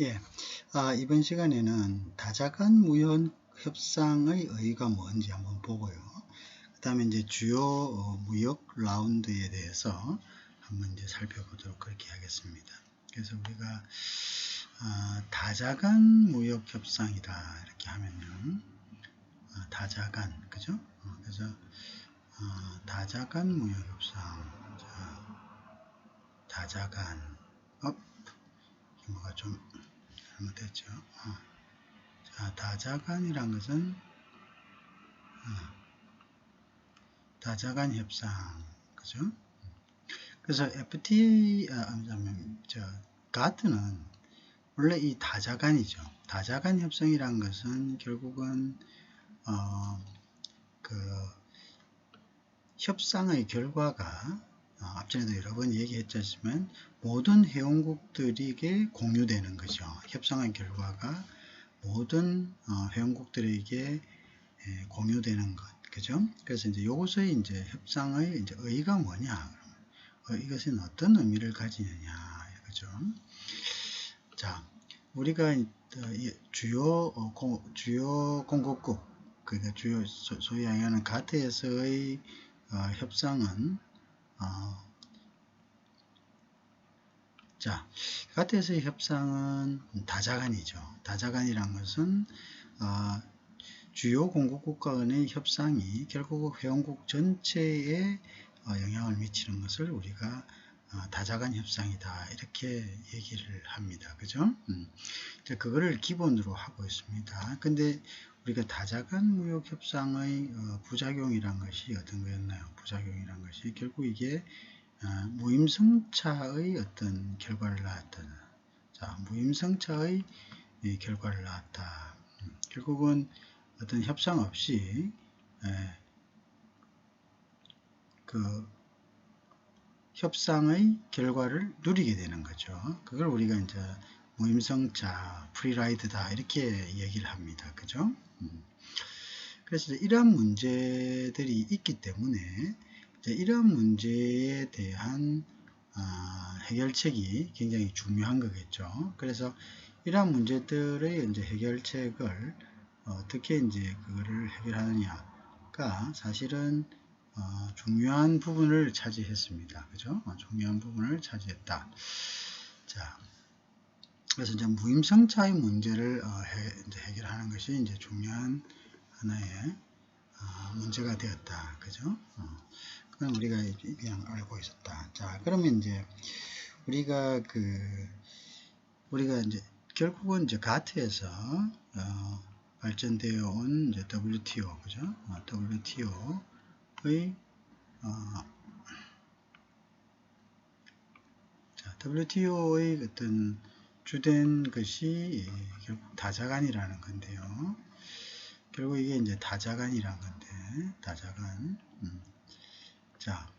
예, 이번 시간에는 다자간 무역 협상의 의의가 뭔지 한번 보고요. 그 다음에 이제 주요 무역 라운드에 대해서 한번 이제 살펴보도록 그렇게 하겠습니다. 그래서 우리가 다자간 무역 협상이다 이렇게 하면은 다자간 그죠? 그래서 다자간 무역 협상, 다자간 뭐가 좀 잘못됐죠. 자, 다자간이란 것은 다자간 협상, 그죠? 그래서 FTA, 가트는 원래 이 다자간이죠. 다자간 협상이란 것은 결국은 그 협상의 결과가 앞전에도 여러 번 얘기했지만 모든 회원국들에게 공유되는 거죠. 협상의 결과가 모든 회원국들에게 공유되는 것, 그죠? 그래서 이제 이것의 이제 협상의 이제 의의가 뭐냐? 이것은 어떤 의미를 가지느냐, 그죠? 자, 우리가 주요 공급국, 그러니까 주요 소위 얘기하는 가트에서의 협상은 자, 가트에서의 협상은 다자간이죠. 다자간이란 것은 주요 공급국 간의 협상이 결국 회원국 전체에 영향을 미치는 것을 우리가 다자간 협상이다 이렇게 얘기를 합니다. 그죠? 그거를 기본으로 하고 있습니다. 근데 우리가 다자간 무역 협상의 부작용이란 것이 어떤 거였나요? 부작용이란 것이 결국 이게 무임승차의 어떤 결과를 낳았다. 자, 무임승차의 결과를 낳았다. 결국은 어떤 협상 없이 그 협상의 결과를 누리게 되는 거죠. 그걸 우리가 이제 무임승차, 프리라이드다 이렇게 얘기를 합니다. 그죠? 그래서 이러한 문제들이 있기 때문에 이러한 문제에 대한 해결책이 굉장히 중요한 거겠죠. 그래서 이러한 문제들의 이제 해결책을 어떻게 이제 그거를 해결하느냐가 사실은 중요한 부분을 차지했습니다. 그죠? 중요한 부분을 차지했다. 자, 그래서 이제 무임승차의 문제를 이제 해결하는 것이 이제 중요한 하나의 문제가 되었다. 그죠? 그건 우리가 그냥 알고 있었다. 자, 그러면 이제 우리가 이제 결국은 이제 가트에서 발전되어 온 이제 WTO, 그죠? WTO의 WTO의 어떤 주된 것이 결국 다자간이라는 건데요. 결국 이게 이제 다자간이란 건데, 다자간. 자,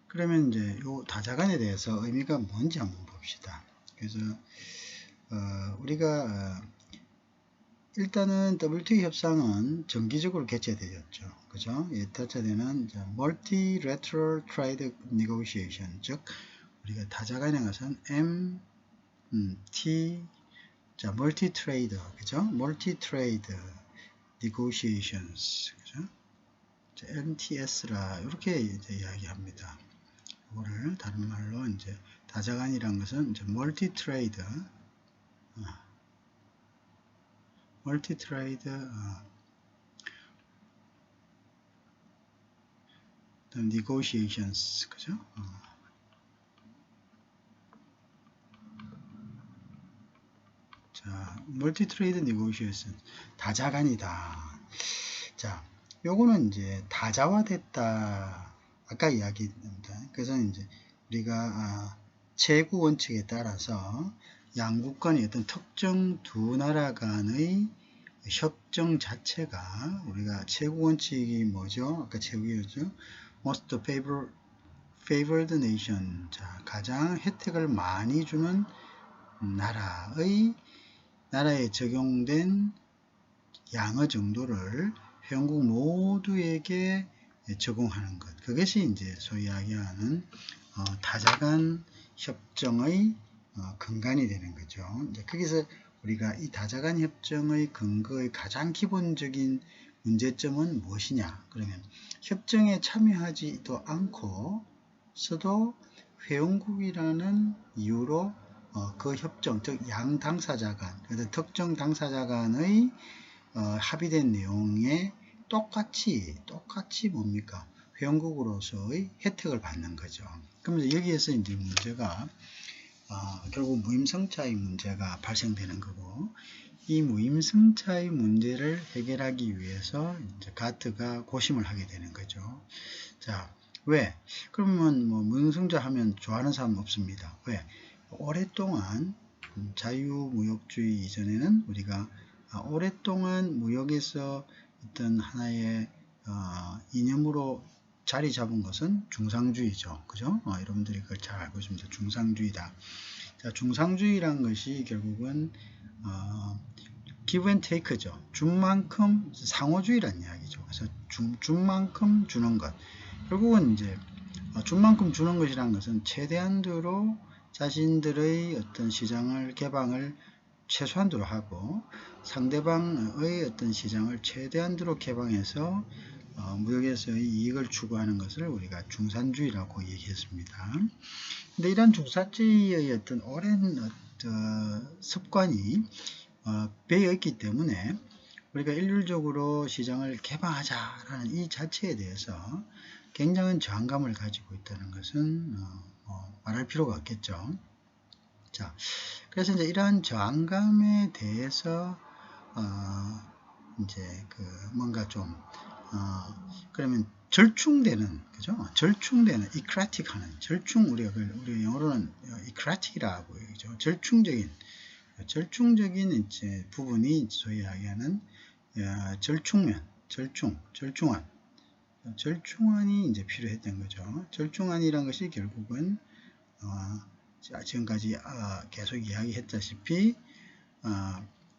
그러면 이제 요 다자간에 대해서 의미가 뭔지 한번 봅시다. 그래서 우리가 일단은 WTO 협상은 정기적으로 개최되었죠. 그죠? 탈자되는 Multilateral Trade Negotiation, 즉 우리가 다자간에 가서는 Multi Trade, 그죠? Multi Trade Negotiations, 그죠? MTS라 이렇게 이제 이야기합니다. 이거를 다른 말로 이제 다자간이란 것은 이제 멀티 트레이드 negotiations, 그죠? 자, 멀티 트레이드 negotiations 다자간이다. 자, 요거는 이제 다자화됐다. 아까 이야기입니다. 그래서 이제 우리가 채구 원칙에 따라서 양국 간의 어떤 특정 두 나라 간의 협정 자체가 우리가 채구 원칙이 뭐죠? 아까 채구였죠? Most favored nation. 자, 가장 혜택을 많이 주는 나라에 적용된 양의 정도를 회원국 모두에게 적용하는 것. 그것이 이제 소위 이야기하는 다자간 협정의 근간이 되는 거죠. 이제 거기서 우리가 이 다자간 협정의 근거의 가장 기본적인 문제점은 무엇이냐? 그러면 협정에 참여하지도 않고서도 회원국이라는 이유로 그 협정, 즉 양 당사자 간, 특정 당사자 간의 합의된 내용에 똑같이 뭡니까? 회원국으로서의 혜택을 받는 거죠. 그러면 여기에서 이제 문제가 결국 무임승차의 문제가 발생되는 거고, 이 무임승차의 문제를 해결하기 위해서 이제 가트가 고심을 하게 되는 거죠. 자, 왜? 그러면 뭐 무임승차 하면 좋아하는 사람 없습니다. 왜? 오랫동안 자유무역주의 이전에는 우리가 오랫동안 무역에서 어떤 하나의 이념으로 자리 잡은 것은 중상주의죠. 그죠? 여러분들이 그걸 잘 알고 있습니다. 중상주의다. 자, 중상주의란 것이 결국은 give and take죠. 준 만큼 상호주의란 이야기죠. 그래서 준 만큼 주는 것. 결국은 이제 준 만큼 주는 것이란 것은 최대한도로 자신들의 어떤 시장을 개방을 최소한도로 하고 상대방의 어떤 시장을 최대한도로 개방해서 무역에서의 이익을 추구하는 것을 우리가 중산주의라고 얘기했습니다. 근데 이런 중산주의의 어떤 오랜 습관이 배어 있기 때문에 우리가 일률적으로 시장을 개방하자라는 이 자체에 대해서 굉장한 저항감을 가지고 있다는 것은 말할 필요가 없겠죠. 자, 그래서 이제 이러한 저항감에 대해서 이제 뭔가 좀 그러면 절충되는, 그죠? 절충되는, 이크라틱하는, 우리가 영어로는 이크라틱이라고 얘기죠. 절충적인 이제 부분이 소위 이야기하는 절충안이 이제 필요했던 거죠. 절충안이란 것이 결국은 지금까지 계속 이야기했다시피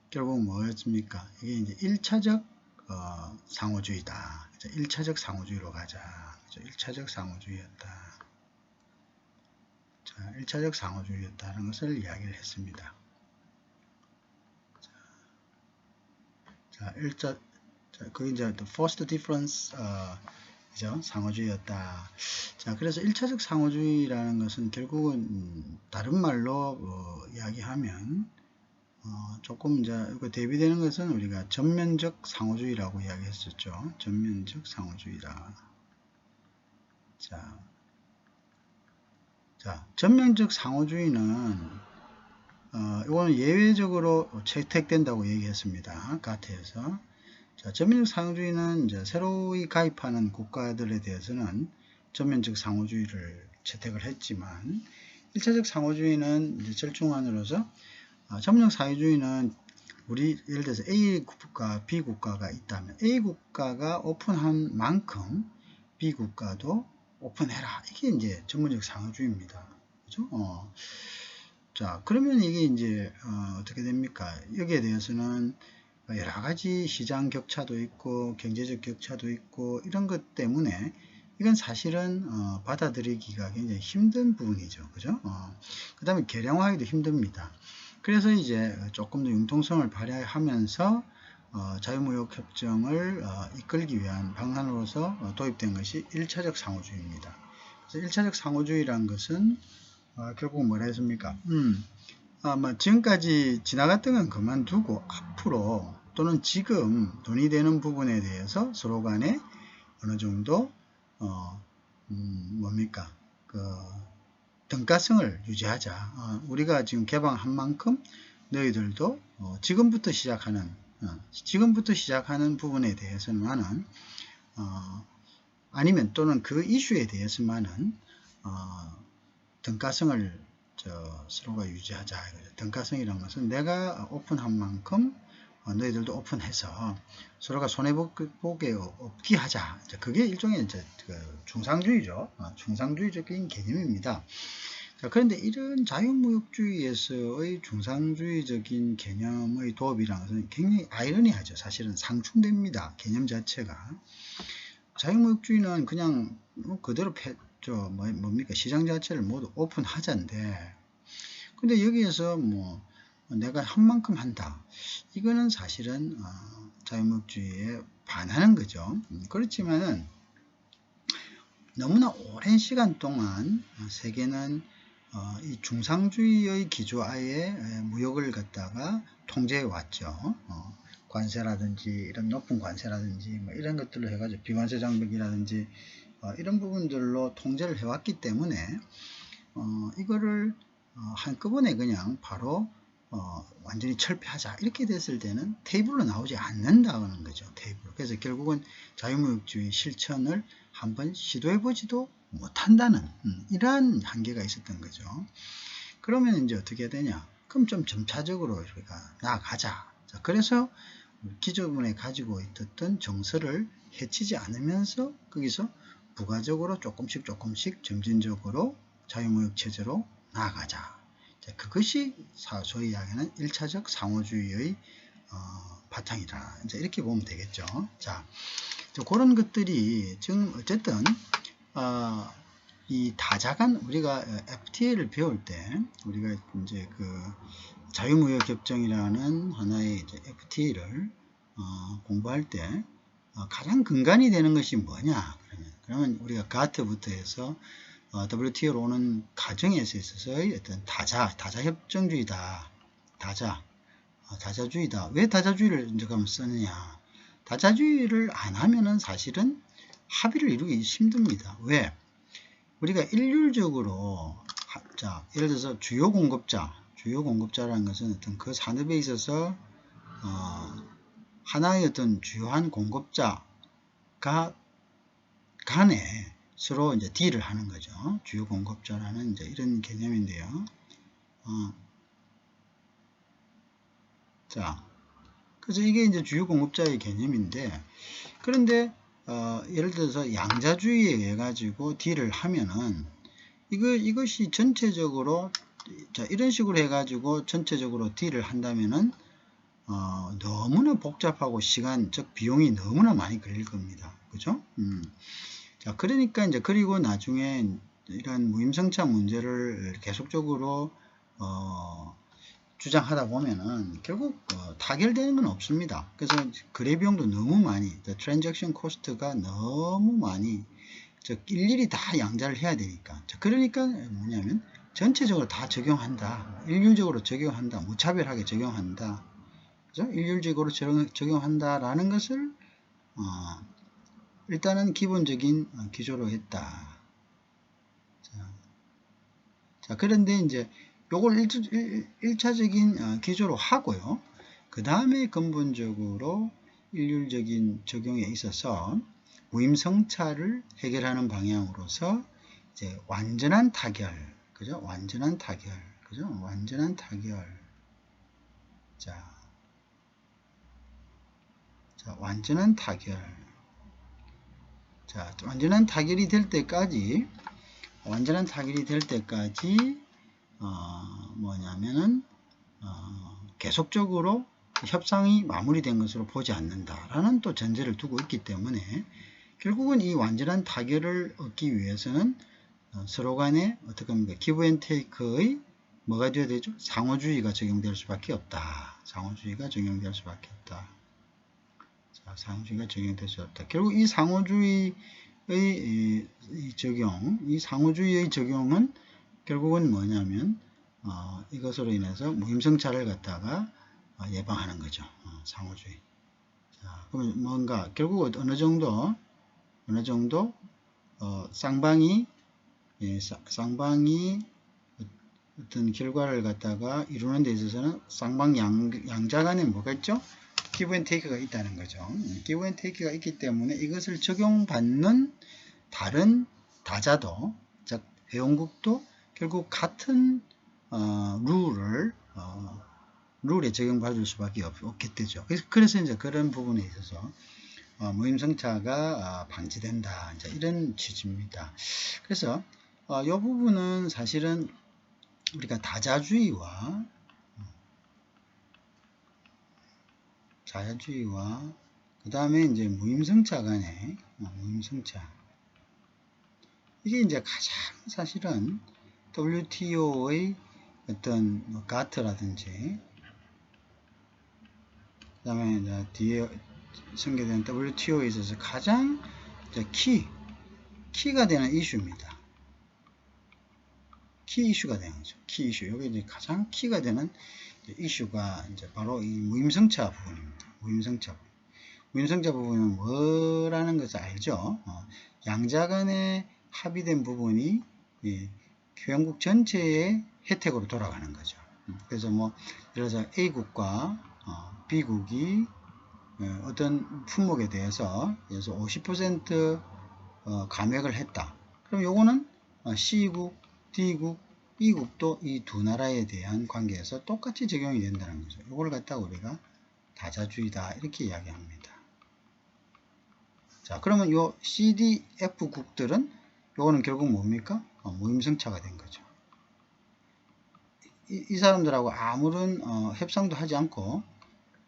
결국 뭐였습니까? 이게 이제 1차적 상호주의다. 1차적 상호주의로 가자. 1차적 상호주의였다. 자, 1차적 상호주의였다는 것을 이야기를 했습니다. 자, 그게 이제 the first difference, 그죠? 상호주의였다. 자, 그래서 1차적 상호주의라는 것은 결국은 다른 말로 이야기하면 조금 이제 대비되는 것은 우리가 전면적 상호주의라고 이야기했었죠. 전면적 상호주의다. 자, 전면적 상호주의는 이거는 예외적으로 채택된다고 얘기했습니다. 가트에서. 자, 전면적 상호주의는 이제 새로이 가입하는 국가들에 대해서는 전면적 상호주의를 채택을 했지만 1차적 상호주의는 이제 절충안으로서 전면적 상호주의는 우리 예를 들어서 A 국가, B 국가가 있다면 A 국가가 오픈한 만큼 B 국가도 오픈해라. 이게 이제 전문적 상호주의입니다. 그죠? 자, 그러면 이게 이제 어떻게 됩니까? 여기에 대해서는 여러 가지 시장 격차도 있고 경제적 격차도 있고 이런 것 때문에 이건 사실은 받아들이기가 굉장히 힘든 부분이죠. 그죠? 그 다음에 계량화하기도 힘듭니다. 그래서 이제 조금 더 융통성을 발휘하면서 자유무역협정을 이끌기 위한 방안으로서 도입된 것이 1차적 상호주의입니다. 그래서 1차적 상호주의란 것은 결국 뭐라 했습니까? 지금까지 지나갔던 건 그만두고 앞으로 또는 지금 논의되는 부분에 대해서 서로 간에 어느 정도 뭡니까? 등가성을 유지하자. 우리가 지금 개방한 만큼 너희들도 지금부터 시작하는 부분에 대해서만은 아니면 또는 그 이슈에 대해서만은 등가성을 서로가 유지하자. 등가성이라는 것은 내가 오픈한 만큼 너희들도 오픈해서 서로가 손해보게 없게 하자. 그게 일종의 이제 중상주의죠. 중상주의적인 개념입니다. 자, 그런데 이런 자유무역주의에서의 중상주의적인 개념의 도입이라는 것은 굉장히 아이러니하죠. 사실은 상충됩니다. 개념 자체가. 자유무역주의는 그냥 그대로 뭡니까? 시장 자체를 모두 오픈하자인데 근데 여기에서 뭐 내가 한 만큼 한다. 이거는 사실은 자유무역주의에 반하는 거죠. 그렇지만은 너무나 오랜 시간 동안 세계는 이 중상주의의 기조하에 무역을 갖다가 통제해 왔죠. 관세라든지 이런 높은 관세라든지 뭐 이런 것들로 해가지고 비관세 장벽이라든지 이런 부분들로 통제를 해왔기 때문에 이거를 한꺼번에 그냥 바로 완전히 철폐하자 이렇게 됐을 때는 테이블로 나오지 않는다는 거죠. 테이블. 그래서 결국은 자유무역주의 실천을 한번 시도해보지도 못한다는 이러한 한계가 있었던 거죠. 그러면 이제 어떻게 되냐? 그럼 좀 점차적으로 우리가 나아가자. 자, 그래서 기존에 가지고 있었던 정서를 해치지 않으면서 거기서 부가적으로 조금씩 점진적으로 자유무역 체제로 나아가자. 자, 그것이 소위 이야기하는 1차적 상호주의의 바탕이다. 이제 이렇게 보면 되겠죠. 자, 그런 것들이 지금 어쨌든 이 다자간 우리가 FTA를 배울 때 우리가 이제 그 자유무역 협정이라는 하나의 이제 FTA를 공부할 때 가장 근간이 되는 것이 뭐냐? 그러면 우리가 가트부터 해서 WTO로 오는 과정에서 있어서의 어떤 다자 협정주의다. 다자주의다. 왜 다자주의를 이제 그럼 쓰느냐? 다자주의를 안 하면은 사실은 합의를 이루기 힘듭니다. 왜? 우리가 일률적으로 자, 예를 들어서 주요 공급자라는 것은 어떤 그 산업에 있어서 하나의 어떤 주요한 공급자가 간에 서로 이제 딜을 하는 거죠. 주요 공급자라는 이제 이런 개념인데요. 자, 그래서 이게 이제 주요 공급자의 개념인데, 그런데 예를 들어서 양자주의에 의해 가지고 딜을 하면은 이것이 전체적으로 자, 이런 식으로 해가지고 전체적으로 딜을 한다면은 너무나 복잡하고 시간, 즉 비용이 너무나 많이 걸릴 겁니다. 그죠? 자, 그러니까 이제 그리고 나중에 이런 무임승차 문제를 계속적으로 주장하다 보면은 결국 타결되는 건 없습니다. 그래서 거래 비용도 너무 많이, 트랜잭션 코스트가 너무 많이, 즉 일일이 다 양자를 해야 되니까. 자, 그러니까 뭐냐면 전체적으로 다 적용한다, 일률적으로 적용한다, 무차별하게 적용한다, 그죠? 일률적으로 적용한다라는 것을 일단은 기본적인 기조로 했다. 자, 그런데 이제 요걸 1차적인 기조로 하고요. 그 다음에 근본적으로 일률적인 적용에 있어서 무임승차를 해결하는 방향으로서 이제 완전한 타결, 그죠? 완전한 타결, 그죠? 완전한 타결. 자, 완전한 타결. 자, 완전한 타결이 될 때까지 뭐냐면은 계속적으로 협상이 마무리된 것으로 보지 않는다라는 또 전제를 두고 있기 때문에 결국은 이 완전한 타결을 얻기 위해서는 서로 간에 어떻게 합니까? 기브 앤 테이크의 뭐가 되어야 되죠? 상호주의가 적용될 수밖에 없다. 상호주의가 적용될 수밖에 없다. 자, 상호주의가 적용될 수 없다. 결국 이 상호주의의 적용은 결국은 뭐냐면 이것으로 인해서 무임승차를 갖다가 예방하는 거죠. 상호주의. 자, 그러면 뭔가 결국 어느 정도 쌍방이 어떤 결과를 갖다가 이루는 데 있어서는 쌍방 양자 간에 뭐가 있죠? 기브 앤 테이크가 있다는 거죠. 기브 앤 테이크가 있기 때문에 이것을 적용받는 다른 다자도, 즉 회원국도 결국 같은 룰에 적용받을 수밖에 없겠죠. 그래서 이제 그런 부분에 있어서 무임승차가 방지된다. 이제 이런 취지입니다. 그래서 이 부분은 사실은 우리가 다자주의와 그 다음에 이제 무임승차 간의 무임승차, 이게 이제 가장 사실은 WTO의 어떤 뭐 가트라든지 그 다음에 이제 뒤에 전개되는 WTO에 있어서 가장 이제 키가 되는 이슈입니다. 키 이슈가 되는 거죠. 키 이슈. 여기 이제 가장 키가 되는 이슈가 이제 바로 이 무임승차 부분입니다. 무임승차 부분. 무임승차 부분은 뭐라는 것을 알죠? 양자 간에 합의된 부분이 회원국 전체의 혜택으로 돌아가는 거죠. 그래서 뭐 예를 들어서 A국과 B국이 어떤 품목에 대해서 50% 감액을 했다. 그럼 요거는 C국, D국, E국도 이 두 나라에 대한 관계에서 똑같이 적용이 된다는 거죠. 요걸 갖다가 우리가 다자주의다 이렇게 이야기합니다. 자, 그러면 요 CDF국들은 요거는 결국 뭡니까? 무임승차가 된 거죠. 이 사람들하고 아무런 협상도 하지 않고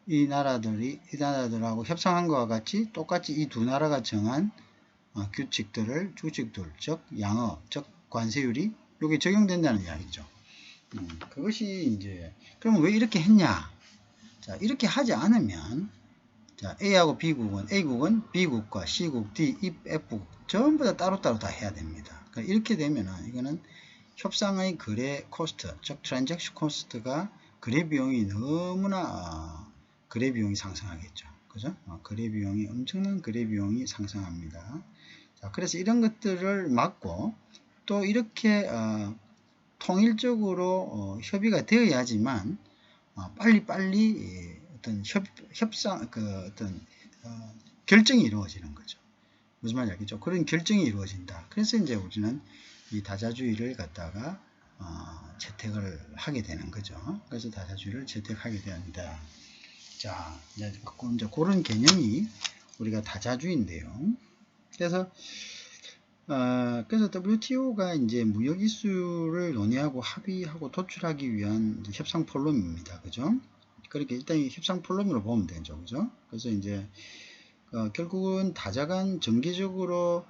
이 나라들하고 협상한 것과 같이 똑같이 이 두 나라가 정한 규칙들, 즉 양어, 즉 관세율이 여기 적용된다는 이야기죠. 그것이 이제 그러면 왜 이렇게 했냐? 자, 이렇게 하지 않으면 자, A하고 A국은 B국과 C국, D, F국 전부 다 따로따로 다 해야 됩니다. 그러니까 이렇게 되면은 이거는 협상의 거래 코스트, 즉 트랜잭션 코스트가 거래 비용이 너무나 거래 비용이 상승하겠죠. 그죠? 거래 비용이 엄청난 거래 비용이 상승합니다. 자, 그래서 이런 것들을 막고 또 이렇게 통일적으로 협의가 되어야지만 빨리빨리 어떤 협상 어떤 결정이 이루어지는 거죠. 무슨 말인지 알겠죠? 그런 결정이 이루어진다. 그래서 이제 우리는 이 다자주의를 갖다가 채택을 하게 되는 거죠. 그래서 다자주의를 채택하게 된다. 자, 이제 그런 개념이 우리가 다자주의인데요. 그래서 WTO가 이제 무역 이슈를 논의하고 합의하고 도출하기 위한 협상 포럼입니다. 그죠? 그렇게 일단 협상 포럼으로 보면 되죠. 그죠? 그래서 이제 결국은 다자간 정기적으로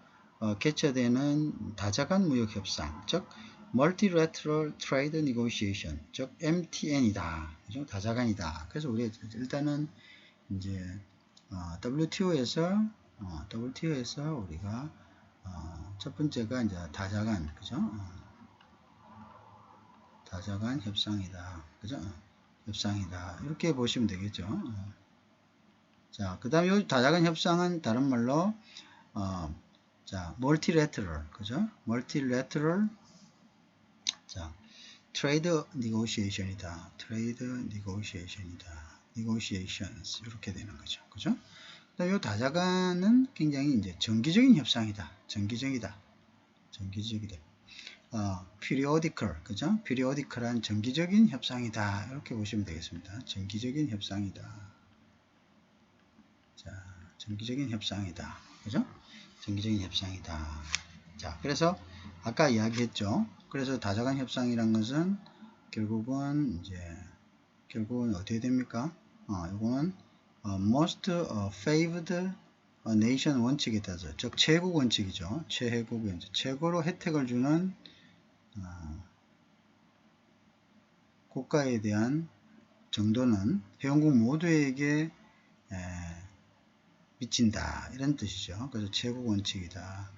개최되는 다자간 무역 협상, 즉 Multilateral Trade Negotiation, 즉 MTN이다. 그죠? 다자간이다. 그래서 우리 일단은 이제 WTO에서 우리가 첫 번째가 이제 다자간, 그죠? 다자간 협상이다. 그죠? 협상이다. 이렇게 보시면 되겠죠. 자, 그 다음에 이 다자간 협상은 다른 말로, 자, multilateral, 그죠? multilateral, 자, trade negotiation이다. trade negotiation이다. negotiations. 이렇게 되는 거죠. 그죠? 이 다자간은 굉장히 이제 정기적인 협상이다. 정기적이다. periodical, 그죠? periodical한 정기적인 협상이다. 이렇게 보시면 되겠습니다. 정기적인 협상이다. 자, 정기적인 협상이다. 그죠? 정기적인 협상이다. 자, 그래서 아까 이야기했죠. 그래서 다자간 협상이란 것은 결국은 어떻게 됩니까? 이거는 most favored nation 원칙에 따라서, 즉 최국 원칙이죠. 최고로 혜택을 주는 국가에 대한 정도는 회원국 모두에게 미친다. 이런 뜻이죠. 그래서 최국 원칙이다.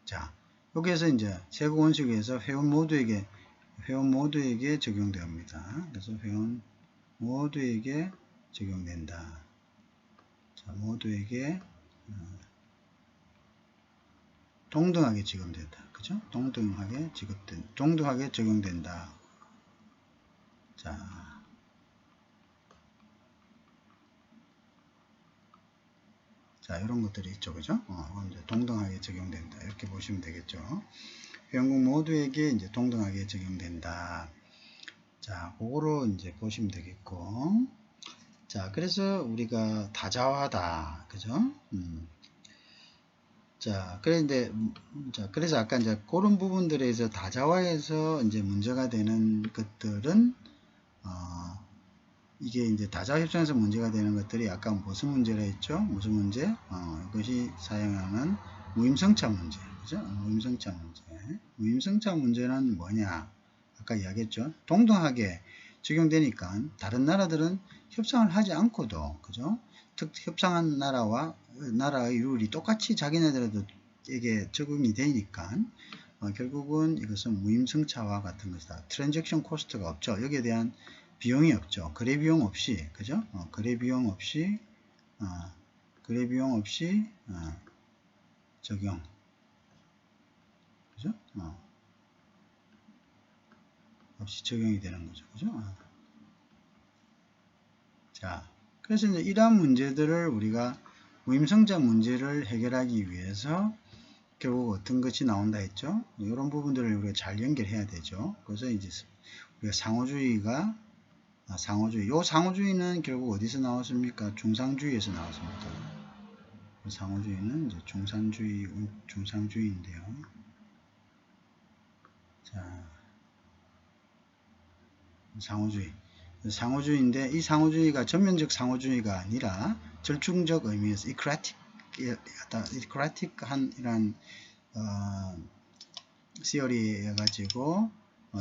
자, 여기에서 이제 최국 원칙에서 회원 모두에게 적용됩니다. 그래서 회원 모두에게 적용된다. 자, 모두에게 동등하게 적용된다. 그죠? 동등하게 적용된다. 자, 이런 것들이 있죠. 그죠? 이제 동등하게 적용된다. 이렇게 보시면 되겠죠. 회원국 모두에게 이제 동등하게 적용된다. 자, 그거로 이제 보시면 되겠고. 자, 그래서 우리가 다자화다. 그죠? 자, 그래서 아까 이제 그런 부분들에서 다자화에서 이제 문제가 되는 것들은, 이게 이제 다자화 협상에서 문제가 되는 것들이 아까 무슨 문제라 했죠? 무슨 문제? 이것이 사용하는 무임승차 문제. 그죠? 무임승차 문제는 뭐냐? 아까 이야기했죠. 동등하게 적용되니까 다른 나라들은 협상을 하지 않고도 그죠? 협상한 나라의 룰이 똑같이 자기네들에게 적용이 되니까 결국은 이것은 무임승차와 같은 것이다. 트랜잭션 코스트가 없죠. 여기에 대한 비용이 없죠. 거래 비용 없이 그죠? 거래 비용 없이 적용 그죠? 없이 적용이 되는 거죠. 그죠? 자, 그래서 이제 이러한 문제들을 우리가 무임승차 문제를 해결하기 위해서 결국 어떤 것이 나온다 했죠? 이런 부분들을 우리가 잘 연결해야 되죠. 그래서 이제 우리가 상호주의가 상호주의. 요 상호주의는 결국 어디서 나왔습니까? 중상주의에서 나왔습니다. 상호주의는 이제 중상주의인데요. 자, 상호주의인데 이 상호주의가 전면적 상호주의가 아니라 절충적 의미에서 이크라틱한 이런 시어리해 가지고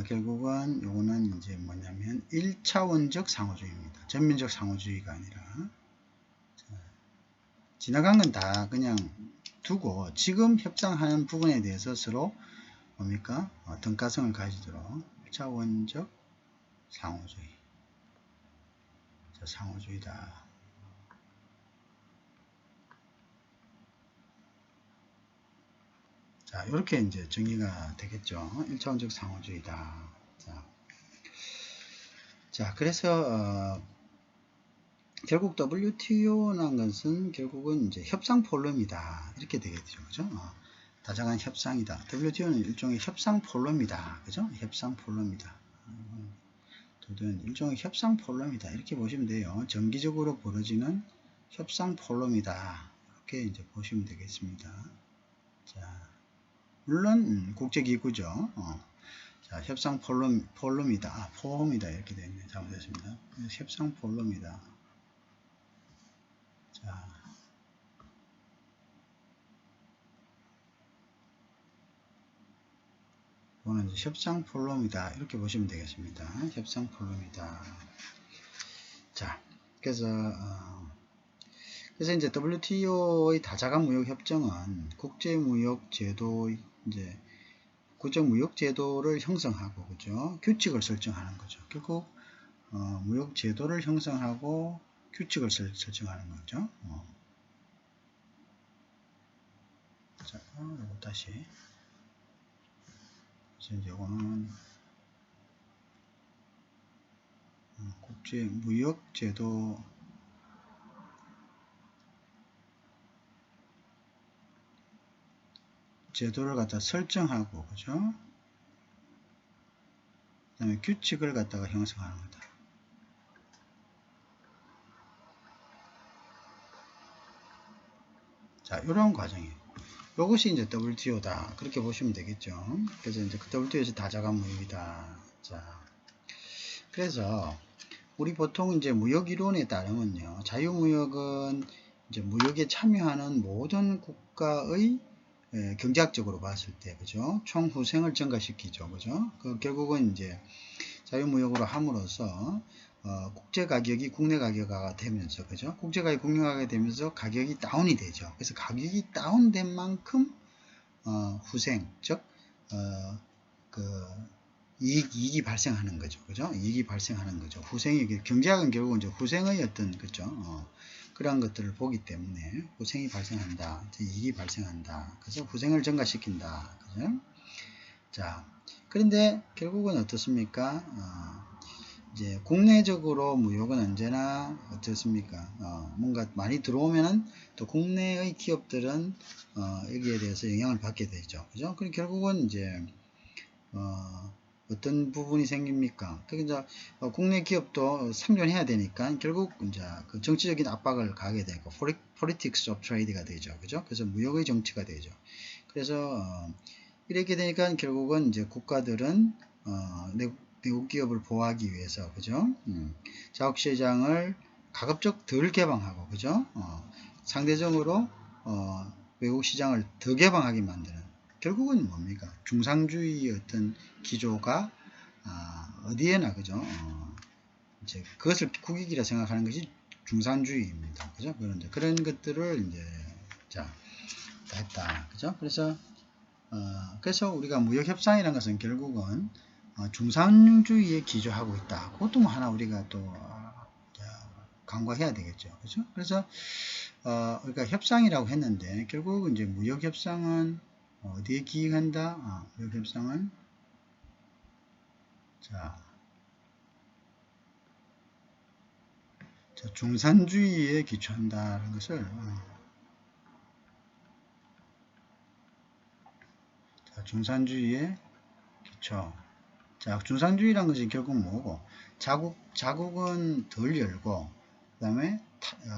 결국은 요거는 이제 뭐냐면 1차원적 상호주의입니다. 전면적 상호주의가 아니라 지나간 건 다 그냥 두고 지금 협상하는 부분에 대해서 서로 뭡니까? 등가성을 가지도록 1차원적 상호주의. 자, 상호주의다. 자, 이렇게 이제 정의가 되겠죠. 1차원적 상호주의다. 자, 그래서 결국 WTO라는 것은 결국은 이제 협상 포럼이다. 이렇게 되겠죠. 그죠? 다정한 협상이다. WTO는 일종의 협상 포럼이다. 그죠? 협상 포럼이다. 일종의 협상 포럼이다. 이렇게 보시면 돼요. 정기적으로 벌어지는 협상 포럼이다. 이렇게 이제 보시면 되겠습니다. 자, 물론 국제기구죠. 자, 협상 포럼이다. 포럼이다. 이렇게 되어 있네요. 잘못했습니다. 협상 포럼이다. 자, 이거는 이제 협상 포럼이다. 이렇게 보시면 되겠습니다. 협상 포럼이다. 자, 그래서 이제 WTO의 다자간 무역 협정은 국제무역제도 이제 국제무역제도를 형성하고 그죠? 규칙을 설정하는 거죠. 결국 무역제도를 형성하고 규칙을 설정하는 거죠. 자, 이거 다시. 그래서 이제 이거는 국제무역제도 제도를 갖다 설정하고 그죠? 그 다음에 규칙을 갖다가 형성하는 거다. 자, 이런 과정이에요. 이것이 이제 WTO다. 그렇게 보시면 되겠죠. 그래서 이제 그 WTO에서 다자간 무역이다. 자, 그래서 우리 보통 이제 무역 이론에 따르면요. 자유무역은 이제 무역에 참여하는 모든 국가의 경제학적으로 봤을 때, 그죠? 총 후생을 증가시키죠. 그죠? 결국은 이제 자유무역으로 함으로써 국제 가격이 국내 가격화가 되면서 그죠? 국제 가격이 국내 가격이 되면서 가격이 다운이 되죠. 그래서 가격이 다운된 만큼 후생 즉 이익이 발생하는 거죠. 그죠? 이익이 발생하는 거죠. 후생이 경제학은 결국은 이제 후생의 어떤 그죠? 그러한 것들을 보기 때문에 후생이 발생한다. 이익이 발생한다. 그래서 후생을 증가시킨다. 그죠? 자, 그런데 결국은 어떻습니까? 이제 국내적으로 무역은 언제나 어떻습니까? 뭔가 많이 들어오면은 또 국내의 기업들은 여기에 대해서 영향을 받게 되죠. 그죠? 그럼 결국은 이제 어떤 부분이 생깁니까? 특히 이제 국내 기업도 상존해야 되니까 결국 이제 그 정치적인 압박을 가하게 되고 politics of trade가 되죠. 그죠? 그래서 무역의 정치가 되죠. 그래서 이렇게 되니까 결국은 이제 국가들은 외국 기업을 보호하기 위해서 그죠? 자국시장을 가급적 덜 개방하고 그죠? 상대적으로 외국 시장을 더 개방하게 만드는 결국은 뭡니까? 중상주의의 어떤 기조가 어디에나 그죠? 이제 그것을 국익이라 생각하는 것이 중산주의입니다. 그죠? 그런데 그런 것들을 이제 자, 다 했다. 그죠? 그래서 우리가 무역협상이라는 것은 결국은 중산주의에 기조하고 있다. 그것도 뭐 하나 우리가 또 간과해야 되겠죠. 그죠? 그래서 우리가 협상이라고 했는데 결국 이제 무역협상은 어디에 기인한다? 무역협상은 자, 중산주의에 기초한다는 것을 중산주의에 기초. 자, 중산주의란 것이 결국 뭐고? 자국은 덜 열고, 그 다음에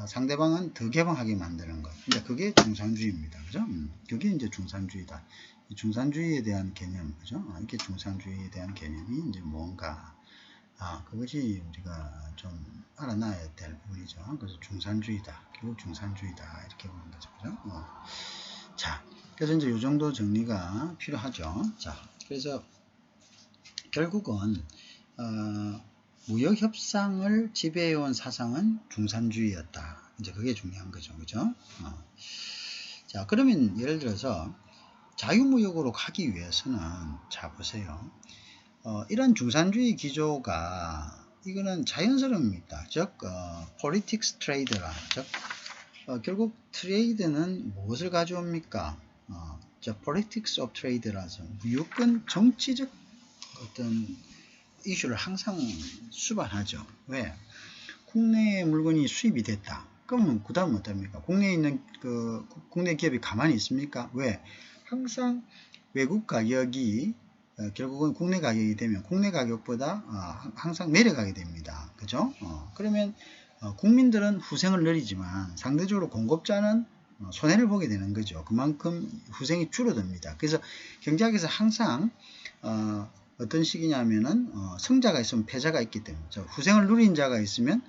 상대방은 더 개방하게 만드는 것. 그러니까 그게 중산주의입니다. 그죠? 그게 이제 중산주의다. 이 중산주의에 대한 개념, 그죠? 이게 중산주의에 대한 개념이 이제 뭔가. 그것이 우리가 좀 알아놔야 될 부분이죠. 그래서 중산주의다. 결국 중산주의다. 이렇게 보는 거죠. 그죠? 자, 그래서 이제 이 정도 정리가 필요하죠. 자, 그래서 결국은 무역 협상을 지배해온 사상은 중산주의였다. 이제 그게 중요한 거죠. 그죠? 자, 그러면 예를 들어서 자유무역으로 가기 위해서는 자 보세요. 이런 중산주의 기조가 이거는 자연스러웁니다. 즉 politics trade라. 즉 결국 트레이드는 무엇을 가져옵니까? politics of trade라서 무역은 정치적 어떤 이슈를 항상 수반하죠. 왜? 국내에 물건이 수입이 됐다. 그러면 그 다음 어떻습니까? 국내에 있는 국내 기업이 가만히 있습니까? 왜? 항상 외국 가격이 결국은 국내 가격이 되면 국내 가격보다 항상 내려가게 됩니다. 그죠? 그러면 국민들은 후생을 누리지만 상대적으로 공급자는 손해를 보게 되는 거죠. 그만큼 후생이 줄어듭니다. 그래서 경제학에서 항상 어떤 식이냐면은 성자가 있으면 패자가 있기 때문에 후생을 누린 자가 있으면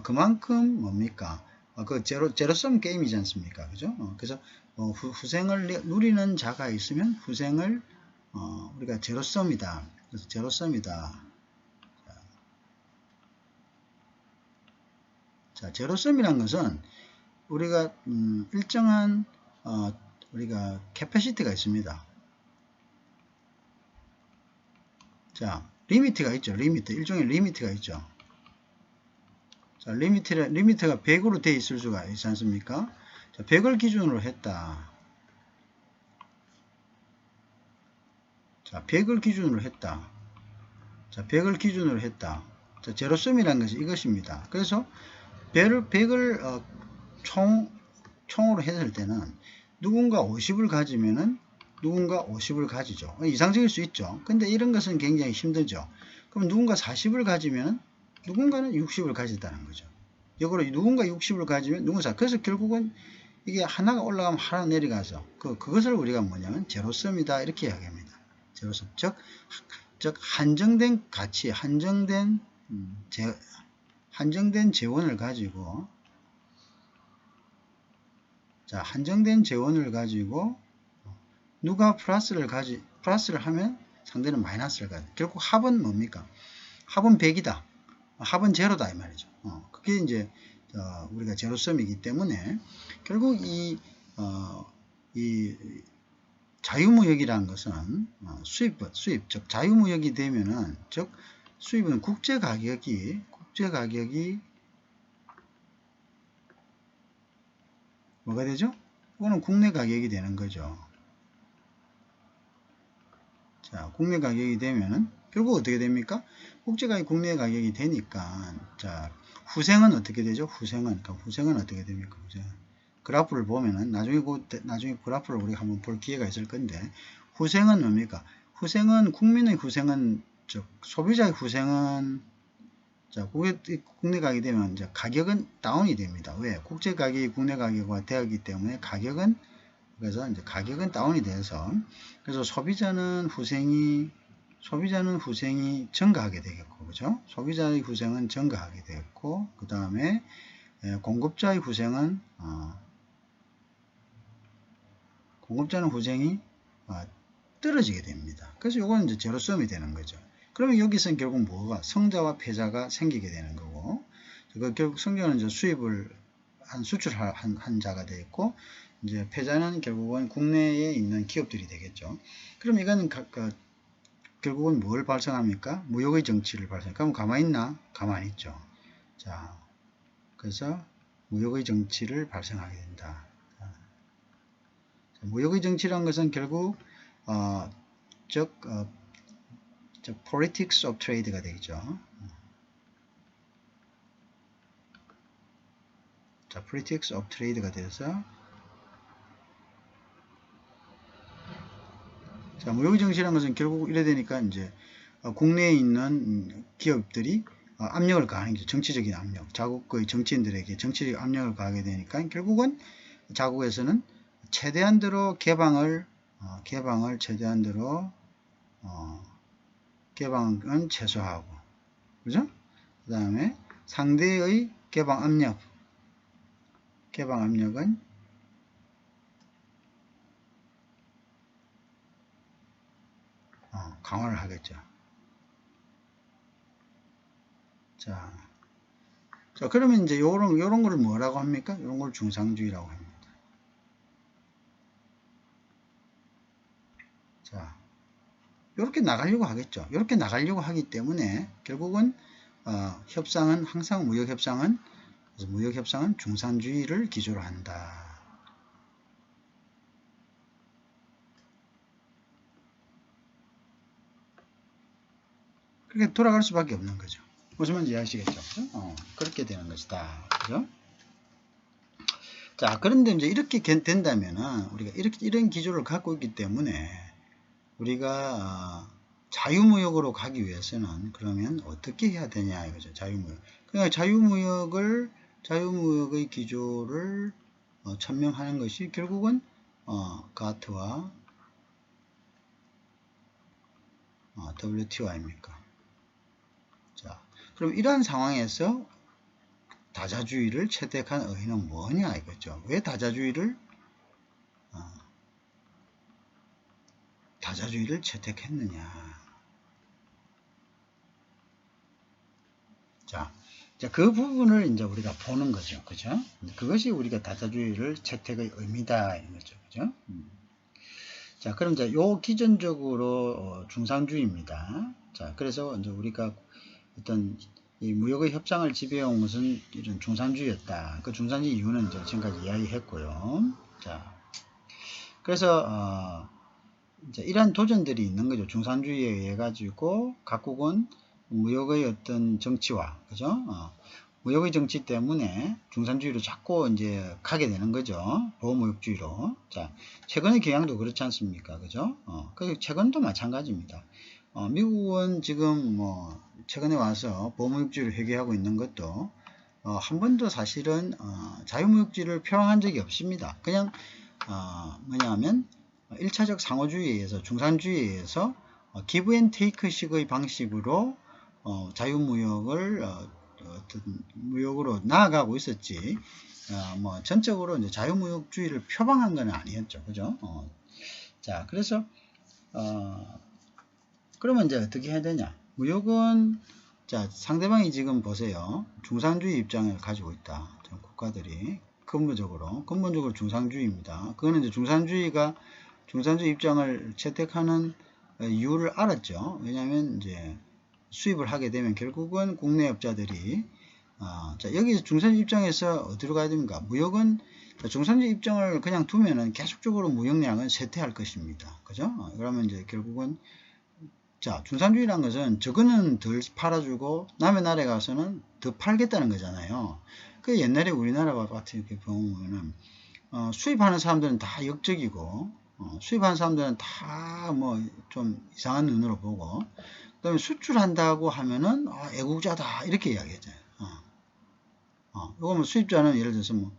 그만큼 뭡니까? 그 제로섬 게임이지 않습니까? 그죠? 그래서 후생을 누리는 자가 있으면 후생을 우리가 제로섬이다. 그래서 제로섬이다. 자, 제로섬이란 것은 우리가 일정한 우리가 캐패시티가 있습니다. 자, 리미트가 있죠. 리미트. 일종의 리미트가 있죠. 자, 리미트가 100으로 되어 있을 수가 있지 않습니까? 자, 100을 기준으로 했다. 자, 100을 기준으로 했다. 자, 100을 기준으로 했다. 자, 제로섬이라는 것이 이것입니다. 그래서 100을 총으로 했을 때는 누군가 50을 가지면은 누군가 50을 가지죠. 이상적일 수 있죠. 근데 이런 것은 굉장히 힘들죠. 그럼 누군가 40을 가지면 누군가는 60을 가졌다는 거죠. 역으로 누군가 60을 가지면 누군가 그래서 결국은 이게 하나가 올라가면 하나 내려가서 그것을 우리가 뭐냐면 제로섬이다 이렇게 이야기합니다. 제로섬 즉 한정된 가치, 한정된 재원을 가지고 자, 한정된 재원을 가지고 누가 플러스를 하면 상대는 마이너스를 가져. 결국 합은 뭡니까? 합은 100이다. 합은 제로다 이 말이죠. 그게 이제 우리가 제로섬이기 때문에 결국 이 자유무역이라는 것은 수입 즉 자유무역이 되면은 즉 수입은 국제 가격이 뭐가 되죠? 그거는 국내 가격이 되는 거죠. 자, 국내 가격이 되면은 결국 어떻게 됩니까? 국제 가격 국내 가격이 되니까 자, 후생은 어떻게 되죠? 후생은 어떻게 됩니까? 그래프를 보면은 나중에 그래프를 우리가 한번 볼 기회가 있을 건데 후생은 뭡니까? 후생은 국민의 후생은 즉 소비자의 후생은 자, 국내 가격이 되면 이제 가격은 다운이 됩니다. 왜? 국제 가격이 국내 가격과 대하기 때문에 그래서 이제 가격은 다운이 돼서 그래서 소비자는 후생이 증가하게 되겠고, 그죠? 소비자의 후생은 증가하게 되겠고, 그 다음에 공급자의 후생은 후생이 떨어지게 됩니다. 그래서 이거는 이제 제로섬이 되는 거죠. 그러면 여기서는 결국 뭐가 성자와 패자가 생기게 되는 거고, 결국 성자는 이제 수입을 수출한 자가 되겠고, 이제 패자는 결국은 국내에 있는 기업들이 되겠죠. 그럼 이거는 결국은 뭘 발생합니까? 무역의 정치를 발생. 그럼 가만히 있나? 가만히 있죠. 자, 그래서 무역의 정치를 발생하게 된다. 무역의 정치란 것은 결국 politics of trade가 되겠죠. 자, politics of trade가 돼서, 자, 무역의 정치란 것은 결국 이래 되니까 이제 국내에 있는 기업들이 압력을 가하는 거죠. 정치적인 압력. 자국의 정치인들에게 정치적 압력을 가하게 되니까 결국은 자국에서는 최대한대로 개방을 최대한대로 개방은 최소화하고, 그죠? 그 다음에 상대의 개방 압력은 강화를 하겠죠. 자, 그러면 이제 요런 걸 뭐라고 합니까? 요런 걸 중상주의라고 합니다. 자, 요렇게 나가려고 하겠죠. 요렇게 나가려고 하기 때문에 결국은 협상은 항상 무역 협상은 중산주의를 기조로 한다. 그렇게 돌아갈 수밖에 없는 거죠. 무슨 말인지 이해하시겠죠? 그렇게 되는 것이다. 그죠? 자, 그런데 이제 이렇게 된다면은 우리가 이런 기조를 갖고 있기 때문에 우리가 자유무역으로 가기 위해서는 그러면 어떻게 해야 되냐 이거죠. 자유무역. 그러니까 자유무역의 기조를 천명하는 것이 결국은 가트와 WTO입니까? 자, 그럼 이러한 상황에서 다자주의를 채택한 의의는 뭐냐 이거죠. 왜 다자주의를 채택했느냐. 자, 그 부분을 이제 우리가 보는 거죠. 그죠? 그것이 우리가 다자주의를 채택의 의미다. 이런 거죠. 그죠? 자, 그럼 이제 요 기존적으로 중상주의입니다. 자, 그래서 이제 우리가 어떤 이 무역의 협상을 지배해온 것은 이런 중산주의였다. 그 중산주의 이유는 이제 지금까지 이야기했고요. 자, 그래서 이제 이러한 도전들이 있는 거죠. 중산주의에 의해 가지고 각국은 무역의 어떤 정치와, 그죠? 무역의 정치 때문에 중산주의로 자꾸 이제 가게 되는 거죠. 보호무역주의로. 자, 최근의 경향도 그렇지 않습니까? 그죠? 최근도 마찬가지입니다. 미국은 지금 최근에 와서 보호무역주의를 회귀하고 있는 것도 한 번도 사실은 자유무역주의를 표방한 적이 없습니다. 그냥 뭐냐면 1차적 상호주의에 의해서 중산주의에 의해서 기브 앤 테이크식의 방식으로 자유무역을 어떤 무역으로 나아가고 있었지. 전적으로 이제 자유무역주의를 표방한 건 아니었죠. 그죠? 자, 그래서 그러면 이제 어떻게 해야 되냐? 무역은 자, 상대방이 지금 보세요. 중산주의 입장을 가지고 있다. 국가들이 근본적으로 중산주의입니다. 그거는 이제 중산주의 입장을 채택하는 이유를 알았죠. 왜냐하면 이제 수입을 하게 되면 결국은 국내 업자들이 자, 여기서 중산주의 입장에서 어디로 가야 됩니까? 무역은 중산주의 입장을 그냥 두면은 계속적으로 무역량은 쇠퇴할 것입니다. 그죠? 그러면 이제 결국은 자, 중산주의란 것은 저거는 덜 팔아주고 남의 나라에 가서는 더 팔겠다는 거잖아요. 그 옛날에 우리나라 같은 경우는 수입하는 사람들은 다 역적이고 수입하는 사람들은 다 뭐 좀 이상한 눈으로 보고 그 다음에 수출한다고 하면은 애국자다 이렇게 이야기하잖아요. 이거 뭐 수입자는 예를 들어서 뭐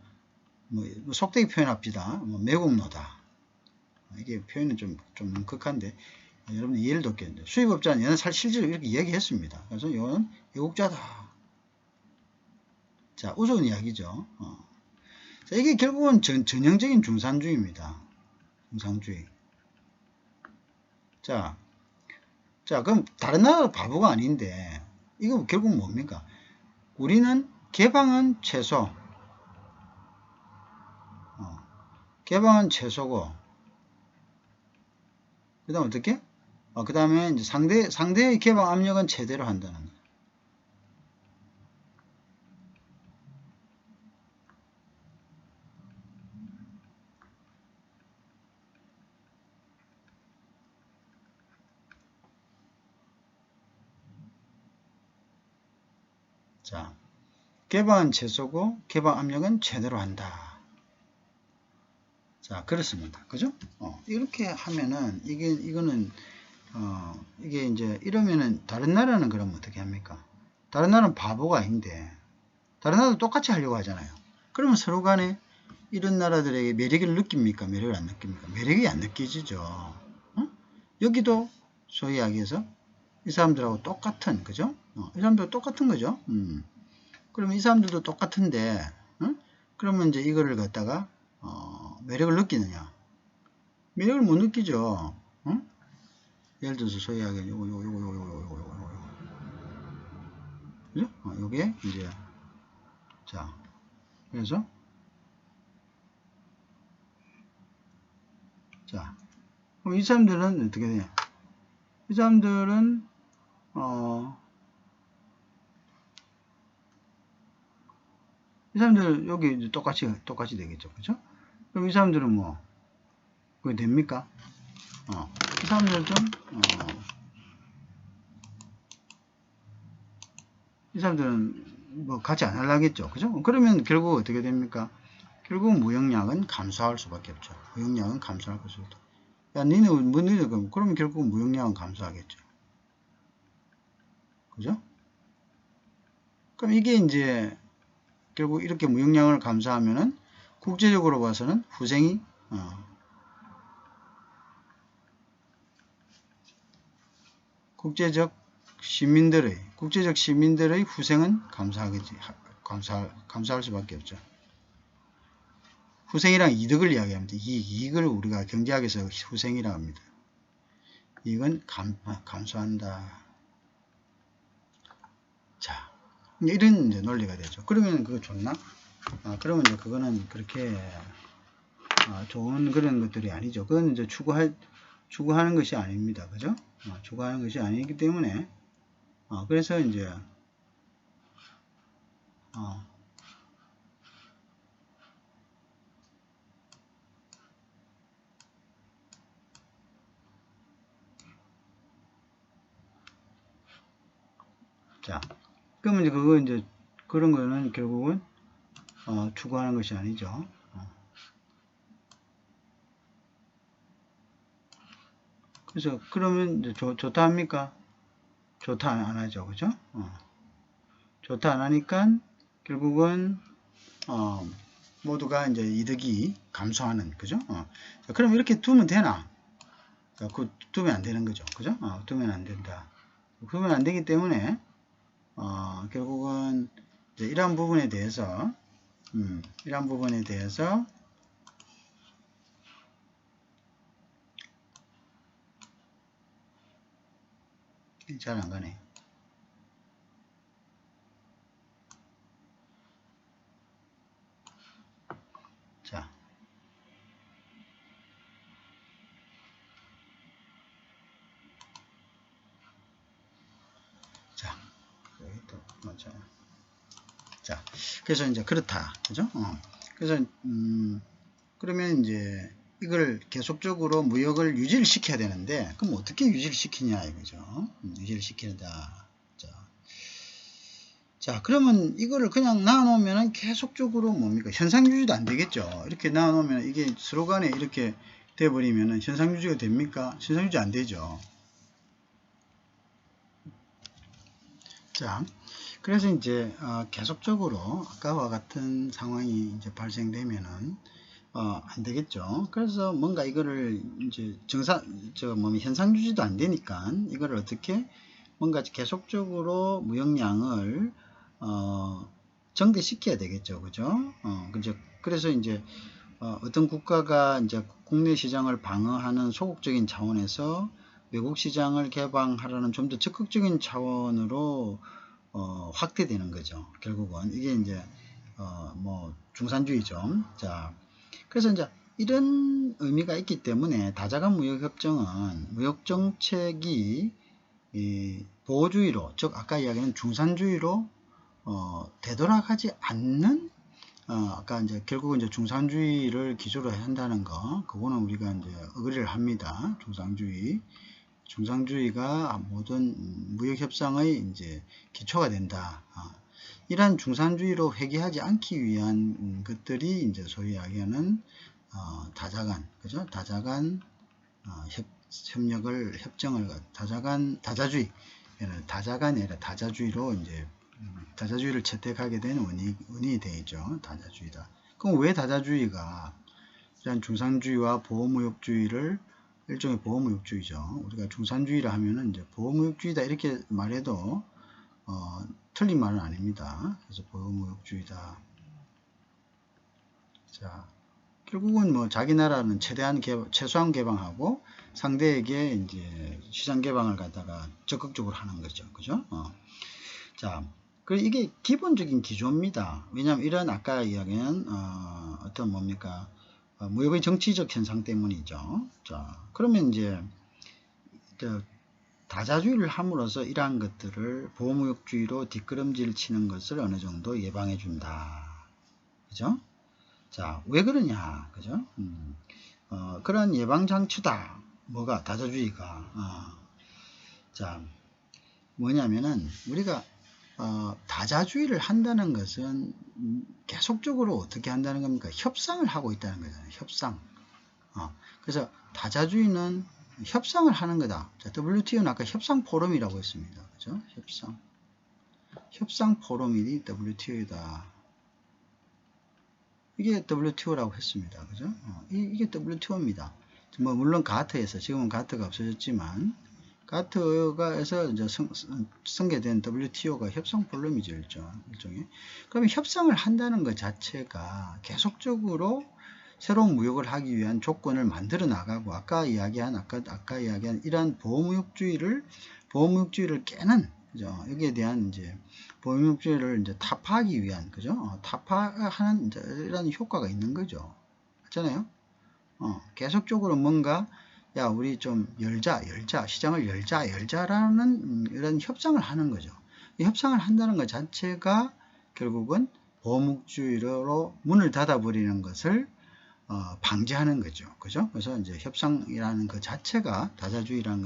속되게 표현합시다. 매국노다. 이게 표현은 좀 극한데 여러분 이해를 돕겠는데 수입업자는 얘는 실제로 이렇게 이야기했습니다. 그래서 이거는 애국자다. 자, 우스운 이야기죠. 자, 이게 결국은 전형적인 중산주의입니다. 중산주의. 자, 자, 그럼 다른 나라 바보가 아닌데 이거 결국 뭡니까? 우리는 개방은 최소, 개방은 최소고, 그 다음 어떻게? 그 다음에 이제 상대의 개방 압력은 최대로 한다는 거예요. 자, 개방은 최소고, 개방 압력은 최대로 한다. 자, 그렇습니다. 그죠? 이렇게 하면은, 이거는, 이게 이제, 이러면은, 다른 나라는 그럼 어떻게 합니까? 다른 나라는 바보가 아닌데, 다른 나라도 똑같이 하려고 하잖아요. 그러면 서로 간에 이런 나라들에게 매력을 느낍니까? 매력을 안 느낍니까? 매력이 안 느껴지죠. 여기도 소위 이야기해서 이 사람들하고 똑같은, 그죠? 이 사람들하고 똑같은 거죠. 그러면 이 사람들도 똑같은데, 그러면 이제 이거를 갖다가, 매력을 느끼느냐? 매력을 못 느끼죠. 예를 들어서 소위 이야기, 요거. 그죠? 요게 이제, 자, 그래서, 자, 그럼 이 사람들은 어떻게 되냐? 이 사람들은 이 사람들 여기 이제 똑같이 되겠죠, 그죠? 그럼 이 사람들은 뭐 그게 됩니까? 이 사람들은 이 사람들은 뭐 같이 안 하려겠죠, 그죠? 그러면 결국 어떻게 됩니까? 결국 무역량은 감소할 수밖에 없죠. 무역량은 감소할 수밖에 없죠. 야, 니네 뭐 니네 그러면 결국 무역량은 감소하겠죠, 그죠? 그럼 이게 이제 결국 이렇게 무역량을 감소하면은 국제적으로 봐서는 후생이 국제적 시민들의 후생은 감소할 수밖에 없죠. 후생이랑 이득을 이야기합니다. 이익을 우리가 경제학에서 후생이라고 합니다. 이익은 감소한다. 자, 이런 이제 논리가 되죠. 그러면 그거 좋나? 그러면 이제 그거는 그렇게 좋은 그런 것들이 아니죠. 그건 이제 추구하는 것이 아닙니다. 그죠? 추구하는 것이 아니기 때문에 그래서 이제 자, 그러면 이제 그거 이제 그런 거는 결국은 추구하는 것이 아니죠. 그래서 그러면 이제 좋다 합니까? 좋다 안 하죠, 그죠? 좋다 안 하니까 결국은 모두가 이제 이득이 감소하는, 그죠? 자, 그럼 이렇게 두면 되나? 자, 그 두면 안 되는 거죠, 그죠? 두면 안 된다. 두면 안 되기 때문에 결국은 이제 이러한 부분에 대해서 잘 안 가네. 자, 여기 또 맞죠? 자, 그래서 이제 그렇다, 그죠? 그래서 그러면 이제 이걸 계속적으로 무역을 유지를 시켜야 되는데, 그럼 어떻게 유지를 시키냐 이거죠. 유지를 시키다. 자, 그러면 이거를 그냥 놔놓으면 계속적으로 뭡니까? 현상 유지도 안 되겠죠. 이렇게 놔놓으면 이게 서로 간에 이렇게 돼버리면 현상 유지가 됩니까? 현상 유지 안 되죠. 자, 그래서 이제 계속적으로 아까와 같은 상황이 이제 발생되면은 안 되겠죠. 그래서 뭔가 이거를 이제 현상 유지도 안 되니까 이거를 어떻게 뭔가 계속적으로 무역량을 정대시켜야 되겠죠. 그죠? 그래서 이제 어떤 국가가 이제 국내 시장을 방어하는 소극적인 차원에서 외국 시장을 개방하라는 좀 더 적극적인 차원으로 확대되는 거죠. 결국은 이게 이제 뭐 중산주의죠. 자, 그래서 이제 이런 의미가 있기 때문에 다자간 무역협정은 무역정책이 이 보호주의로, 즉 아까 이야기하는 중산주의로 되돌아가지 않는 아까 이제 결국은 이제 중산주의를 기조로 한다는 거, 그거는 우리가 이제 어그리를 합니다. 중산주의가 모든 무역협상의 이제 기초가 된다. 이러한 중산주의로 회귀하지 않기 위한 것들이 이제 소위 이야기하는 다자간, 그죠? 다자간 협정을 다자주의, 다자간이 아니라 다자주의로 이제 다자주의를 채택하게 된 원인이 되죠. 다자주의다. 그럼 왜 다자주의가 이런 중산주의와 보호무역주의를 일종의 보호무역주의죠. 우리가 중산주의라 하면은 이제 보호무역주의다 이렇게 말해도 틀린 말은 아닙니다. 그래서 보호무역주의다. 자, 결국은 뭐 자기 나라는 최소한 개방하고 상대에게 이제 시장 개방을 갖다가 적극적으로 하는 거죠. 그죠? 자, 그리고 이게 기본적인 기조입니다. 왜냐하면 이런 아까 이야기한 어떤 뭡니까? 무역의 정치적 현상 때문이죠. 자, 그러면 이제 다자주의를 함으로써 이러한 것들을 보호무역주의로 뒷걸음질 치는 것을 어느 정도 예방해 준다. 그죠? 자, 왜 그러냐? 그죠? 그런 예방장치다. 뭐가? 다자주의가. 자, 뭐냐면은 우리가 다자주의를 한다는 것은 계속적으로 어떻게 한다는 겁니까? 협상을 하고 있다는 거잖아요. 협상. 그래서 다자주의는 협상을 하는 거다. 자, WTO는 아까 협상 포럼이라고 했습니다. 그죠? 협상 포럼이 WTO이다. 이게 WTO라고 했습니다. 그죠? 이게 WTO입니다. 뭐 물론 가트에서 지금은 가트가 없어졌지만 가트가에서 이제 승계된 WTO가 협상 포럼이죠, 일종의. 그러면 협상을 한다는 것 자체가 계속적으로 새로운 무역을 하기 위한 조건을 만들어 나가고 아까 이야기한 이러한 보호무역주의를 깨는, 그죠? 여기에 대한 이제 보호무역주의를 이제 타파하기 위한, 그죠? 타파하는 이제 이런 효과가 있는 거죠. 맞잖아요? 계속적으로 뭔가 야, 우리 좀 열자, 시장을 열자라는 이런 협상을 하는 거죠. 이 협상을 한다는 것 자체가 결국은 보호무역주의로 문을 닫아버리는 것을 방지하는 거죠. 그죠? 그래서 이제 협상이라는 그 자체가, 다자주의라는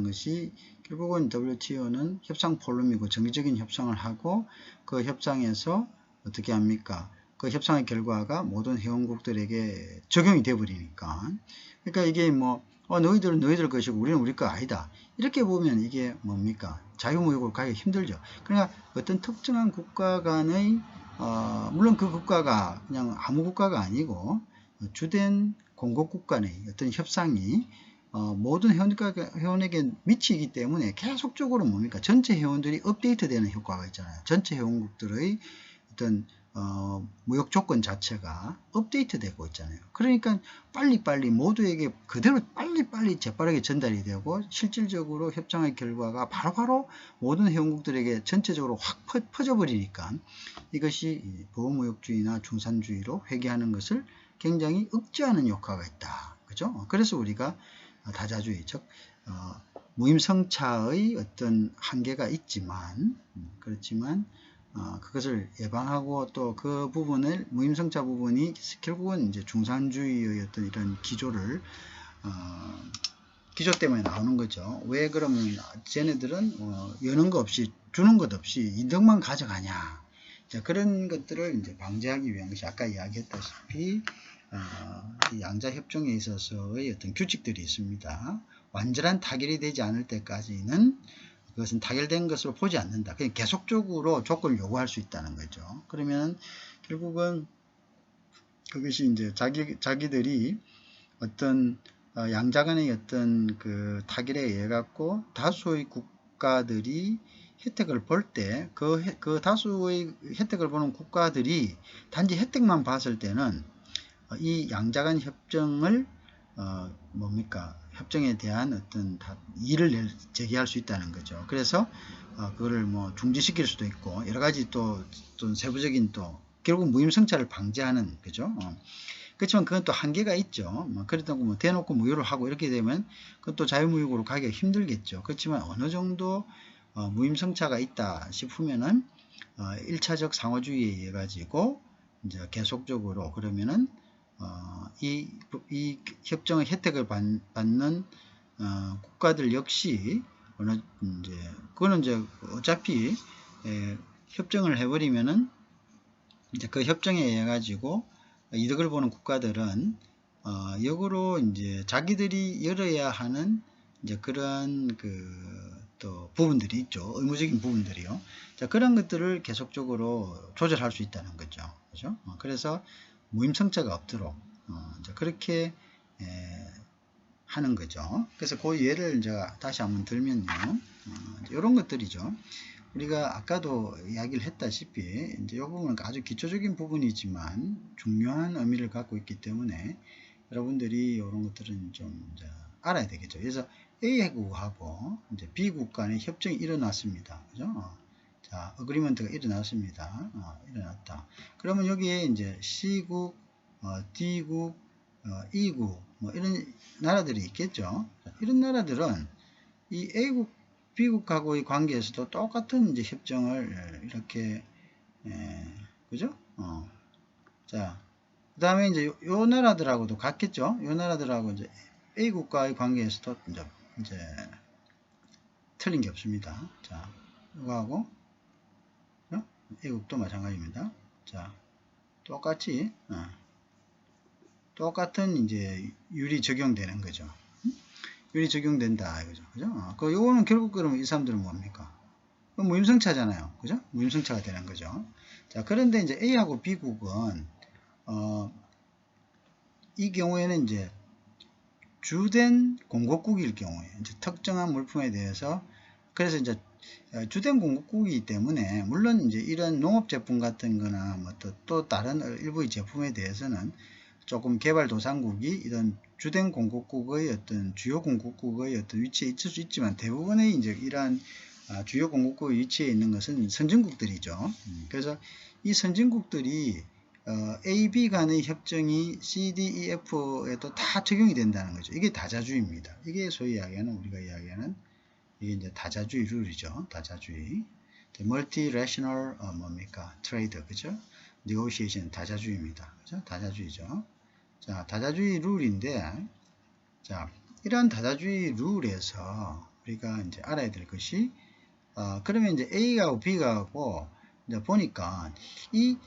것이 결국은 WTO는 협상 포럼이고 정기적인 협상을 하고 그 협상에서 어떻게 합니까? 그 협상의 결과가 모든 회원국들에게 적용이 돼 버리니까. 그러니까 이게 뭐 너희들은 너희들 것이고 우리는 우리 거 아니다. 이렇게 보면 이게 뭡니까? 자유무역으로 가기 힘들죠. 그러니까 어떤 특정한 국가 간의 물론 그 국가가 그냥 아무 국가가 아니고 주된 공급국 간의 어떤 협상이 모든 회원에게 미치기 때문에 계속적으로 뭡니까? 전체 회원들이 업데이트되는 효과가 있잖아요. 전체 회원국들의 어떤 무역 조건 자체가 업데이트 되고 있잖아요. 그러니까 빨리빨리 모두에게 그대로 빨리빨리 재빠르게 전달이 되고 실질적으로 협상의 결과가 바로바로 모든 회원국들에게 전체적으로 확 퍼져버리니까 이것이 보호무역주의나 중산주의로 회귀하는 것을 굉장히 억제하는 효과가 있다. 그죠? 그래서 우리가 다자주의, 즉 무임승차의 어떤 한계가 있지만 그렇지만 그것을 예방하고 또 그 부분을 무임승차 부분이 결국은 이제 중산주의의 어떤 이런 기조 때문에 나오는 거죠. 왜 그러면 쟤네들은 여는 거 없이 주는 것 없이 이득만 가져가냐? 자, 그런 것들을 이제 방지하기 위한 것이 아까 이야기했다시피 양자협정에 있어서의 어떤 규칙들이 있습니다. 완전한 타결이 되지 않을 때까지는 그것은 타결된 것으로 보지 않는다. 그냥 계속적으로 조건을 요구할 수 있다는 거죠. 그러면 결국은 그것이 이제 자기들이 어떤 양자 간의 어떤 그 타결에 의해 갖고 다수의 국가들이 혜택을 볼 때 그 다수의 혜택을 보는 국가들이 단지 혜택만 봤을 때는 이 양자 간 협정을 협정에 대한 어떤 이의를 제기할 수 있다는 거죠. 그래서 그거를 뭐 중지시킬 수도 있고 여러 가지 또 세부적인 또 결국 무임승차를 방지하는 거죠. 그렇지만 그건 또 한계가 있죠. 그렇다고 뭐 대놓고 무효를 하고 이렇게 되면 그건 또 자유무역으로 가기가 힘들겠죠. 그렇지만 어느 정도 무임승차가 있다 싶으면은 1차적 상호주의에 의해 가지고 이제 계속적으로 그러면은 이 협정의 혜택을 받는 국가들 역시 그거는 이제 어차피 협정을 해버리면은 이제 그 협정에 의해 가지고 이득을 보는 국가들은 역으로 이제 자기들이 열어야 하는 이제 그런 또 부분들이 있죠. 의무적인 부분들이요. 자, 그런 것들을 계속적으로 조절할 수 있다는 거죠. 그죠? 그래서 무임승차가 없도록 이제 그렇게 하는 거죠. 그래서 그 예를 제가 다시 한번 들면요. 이런 것들이죠. 우리가 아까도 이야기를 했다시피 이제 이 부분은 아주 기초적인 부분이지만 중요한 의미를 갖고 있기 때문에 여러분들이 이런 것들은 좀 이제 알아야 되겠죠. 그래서 A국하고 이제 B국 간의 협정이 일어났습니다. 그죠? 자, 어그리먼트가 일어났습니다. 일어났다. 그러면 여기에 이제 C국, D국, E국 뭐 이런 나라들이 있겠죠. 이런 나라들은 이 A국 B국하고의 관계에서도 똑같은 이제 협정을 이렇게 그죠? 자, 그 다음에 이제 요 나라들하고도 같겠죠? 요 나라들하고 이제 A국과의 관계에서도 이제 틀린 게 없습니다. 자, 이거하고 A국도 마찬가지입니다. 자, 똑같이 똑같은 이제 율이 적용되는 거죠. 율이 적용된다 이거죠. 그죠? 요거는 결국 그러면 이 사람들은 뭡니까? 무임승차잖아요. 그죠? 무임승차가 되는 거죠. 자, 그런데 이제 A하고 B국은 이 경우에는 이제 주된 공급국일 경우에 이제 특정한 물품에 대해서 그래서 이제 주된 공급국이기 때문에 물론 이제 이런 농업 제품 같은 거나 뭐 또 다른 일부의 제품에 대해서는 조금 개발도상국이 이런 주된 공급국의 어떤 주요 공급국의 어떤 위치에 있을 수 있지만 대부분의 이제 이러한 주요 공급국의 위치에 있는 것은 선진국들이죠. 그래서 이 선진국들이 A, B 간의 협정이 C, D, E, F에도 다 적용이 된다는 거죠. 이게 다자주의입니다. 이게 소위 이야기하는 우리가 이야기하는 이게 이제 다자주의 룰이죠. 다자주의. 멀티래셔널 뭡니까? 트레이드 그죠? 네고시에이션 다자주의입니다. 그죠? 다자주의죠. 자, 다자주의 룰인데 자, 이러한 다자주의 룰에서 우리가 이제 알아야 될 것이 그러면 이제 A하고 B하고 이제 보니까 이